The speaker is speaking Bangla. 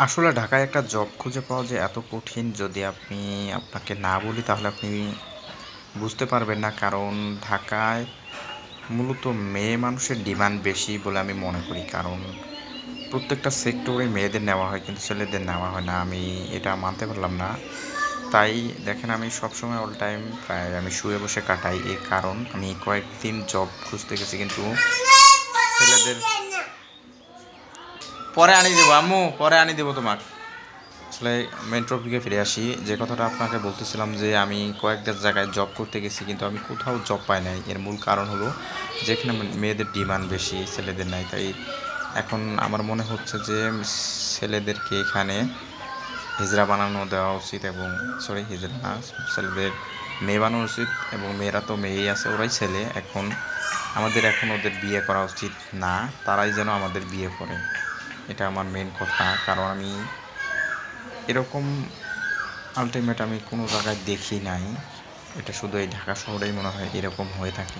আসলে ঢাকায় একটা জব খুঁজে পাওয়া যে এত কঠিন যদি আপনাকে না বলি তাহলে আপনি বুঝতে পারবেন না। কারণ ঢাকায় মূলত মেয়ে মানুষের ডিমান্ড বেশি বলে আমি মনে করি। কারণ প্রত্যেকটা সেক্টরে মেয়েদের নেওয়া হয় কিন্তু ছেলেদের নেওয়া হয় না। আমি এটা মানতে পারলাম না। তাই দেখেন আমি সবসময় অল টাইম প্রায় আমি শুয়ে বসে কাটাই। এর কারণ আমি কয়েকদিন জব খুঁজতে গেছি কিন্তু ছেলেদের পরে আনি দেবো আম্মু, পরে আনি দেবো তোমাক। আসলে মেইন টপিকে ফিরে আসি। যে কথাটা আপনাকে বলতেছিলাম যে আমি কয়েকটা জায়গায় জব করতে গেছি কিন্তু আমি কোথাও জব পাই নাই। এর মূল কারণ হলো যেখানে মেয়েদের ডিমান্ড বেশি, ছেলেদের নাই। তাই এখন আমার মনে হচ্ছে যে ছেলেদেরকে এখানে হিজড়া বানানো দেওয়া উচিত এবং হিজড়া না, ছেলেদের মেয়ে বানানো উচিত এবং মেয়েরা তো মেয়েই আছে, ওরাই ছেলে। এখন ওদের বিয়ে করা উচিত না, তারাই যেন আমাদের বিয়ে করে। এটা আমার মেইন কথা। কারণ আমি এরকম আল্টিমেট আমি কোনো জায়গায় দেখি নাই। এটা শুধু এই ঢাকা শহরেই মনে হয় এরকম হয়ে থাকে।